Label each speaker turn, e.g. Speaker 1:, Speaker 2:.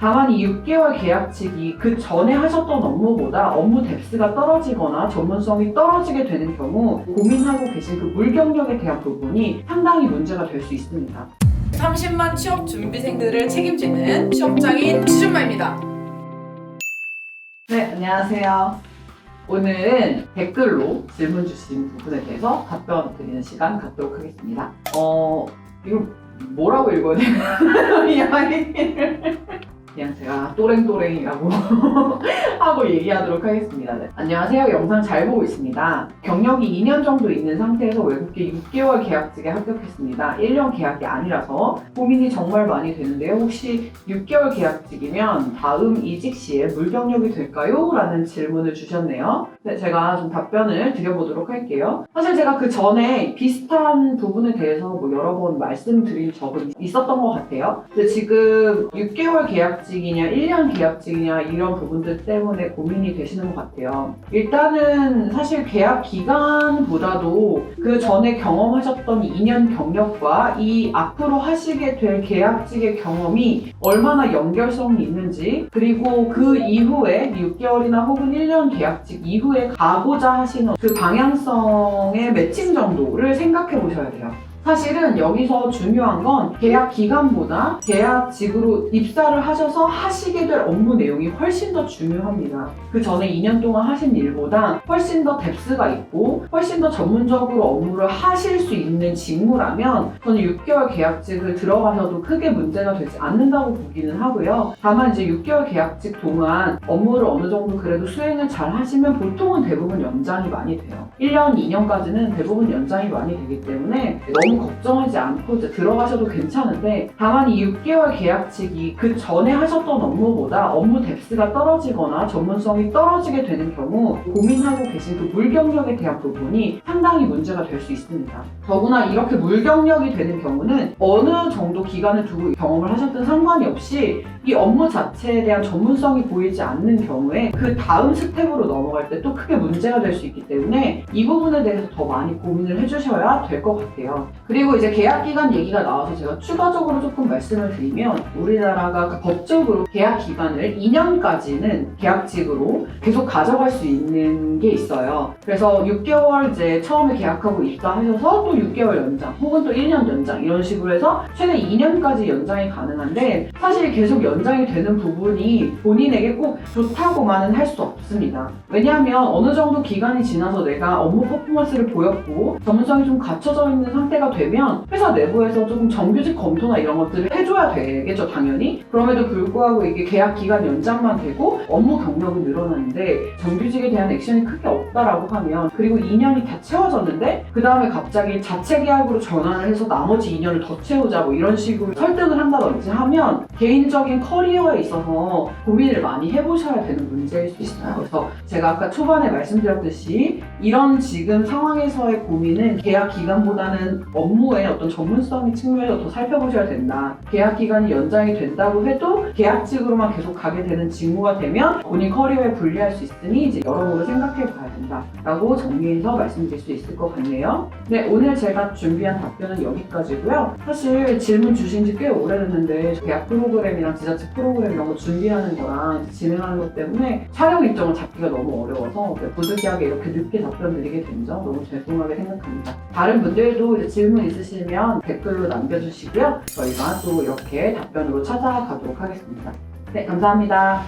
Speaker 1: 다만 이 6개월 계약직이 그 전에 하셨던 업무보다 업무 뎁스가 떨어지거나 전문성이 떨어지게 되는 경우 고민하고 계신 그 물경력에 대한 부분이 상당히 문제가 될 수 있습니다.
Speaker 2: 30만 취업 준비생들을 책임지는 취업장인 취준마입니다.
Speaker 1: 네, 안녕하세요. 오늘은 댓글로 질문 주신 부분에 대해서 답변 드리는 시간 갖도록 하겠습니다. 이거 뭐라고 읽어야 되나? 이 아이디를 그냥 제가 또랭또랭이라고 하고 얘기하도록 하겠습니다. 네. 안녕하세요. 영상 잘 보고 있습니다. 경력이 2년 정도 있는 상태에서 외국계 6개월 계약직에 합격했습니다. 1년 계약이 아니라서 고민이 정말 많이 되는데요. 혹시 6개월 계약직이면 다음 이직 시에 물경력이 될까요? 라는 질문을 주셨네요. 네, 제가 좀 답변을 드려보도록 할게요. 사실 제가 그 전에 비슷한 부분에 대해서 여러 번 말씀드린 적은 있었던 것 같아요. 근데 지금 6개월 계약직이냐 1년 계약직이냐 이런 부분들 때문에 고민이 되시는 것 같아요. 일단은 사실 계약 기간보다도 그 전에 경험하셨던 2년 경력과 이 앞으로 하시게 될 계약직의 경험이 얼마나 연결성이 있는지, 그리고 그 이후에 6개월이나 혹은 1년 계약직 이후에 가고자 하시는 그 방향성의 매칭 정도를 생각해 보셔야 돼요. 사실은 여기서 중요한 건 계약 기간보다 계약직으로 입사를 하셔서 하시게 될 업무 내용이 훨씬 더 중요합니다. 그 전에 2년 동안 하신 일보다 훨씬 더 뎁스가 있고 훨씬 더 전문적으로 업무를 하실 수 있는 직무라면 저는 6개월 계약직을 들어가셔도 크게 문제가 되지 않는다고 보기는 하고요. 다만 이제 6개월 계약직 동안 업무를 어느 정도 그래도 수행을 잘 하시면 보통은 대부분 연장이 많이 돼요. 1년, 2년까지는 대부분 연장이 많이 되기 때문에 너무 걱정하지 않고 이제 들어가셔도 괜찮은데, 다만 이 6개월 계약직이 그 전에 하셨던 업무보다 업무 뎁스가 떨어지거나 전문성이 떨어지게 되는 경우 고민하고 계신 그 물경력에 대한 부분이 상당히 문제가 될 수 있습니다. 더구나 이렇게 물경력이 되는 경우는 어느 정도 기간을 두고 경험을 하셨든 상관이 없이 이 업무 자체에 대한 전문성이 보이지 않는 경우에 그 다음 스텝으로 넘어갈 때 또 크게 문제가 될 수 있기 때문에 이 부분에 대해서 더 많이 고민을 해주셔야 될 것 같아요. 그리고 이제 계약기간 얘기가 나와서 제가 추가적으로 조금 말씀을 드리면, 우리나라가 법적으로 계약기간을 2년까지는 계약직으로 계속 가져갈 수 있는 게 있어요. 그래서 6개월 이제 처음에 계약하고 입사하셔서 또 6개월 연장 혹은 또 1년 연장 이런 식으로 해서 최대 2년까지 연장이 가능한데, 사실 계속 연장이 되는 부분이 본인에게 꼭 좋다고만은 할 수 없습니다. 왜냐하면 어느 정도 기간이 지나서 내가 업무 퍼포먼스를 보였고 전문성이 좀 갖춰져 있는 상태가 되면 회사 내부에서 조금 정규직 검토나 이런 것들을 해줘야 되겠죠, 당연히. 그럼에도 불구하고 이게 계약 기간 연장만 되고 업무 경력은 늘어나는데 정규직에 대한 액션이 크게 없다라고 하면, 그리고 2년이 다 채워졌는데 그 다음에 갑자기 자체 계약으로 전환을 해서 나머지 2년을 더 채우자 이런 식으로 설득을 한다든지 하면 개인적인 커리어에 있어서 고민을 많이 해보셔야 되는 문제일 수 있어요. 그래서 제가 아까 초반에 말씀드렸듯이 이런 지금 상황에서의 고민은 계약 기간보다는 업무의 어떤 전문성의 측면에서 더 살펴보셔야 된다. 계약 기간이 연장이 된다고 해도 계약직으로만 계속 가게 되는 직무가 되면 본인 커리어에 불리할 수 있으니 이제 여러모로 생각해 봐야 된다 라고 정리해서 말씀드릴 수 있을 것 같네요. 네, 오늘 제가 준비한 답변은 여기까지고요. 사실 질문 주신 지 꽤 오래됐는데 계약 프로그램이랑 지자체 프로그램 이런 거 준비하는 거랑 진행하는 것 때문에 촬영 일정을 잡기가 너무 어려워서 부득이하게 이렇게 늦게 답변 드리게 된 점 너무 죄송하게 생각합니다. 다른 분들도 이제 질문 있으시면 댓글로 남겨주시고요. 저희가 또 이렇게 답변으로 찾아가도록 하겠습니다. 네, 감사합니다.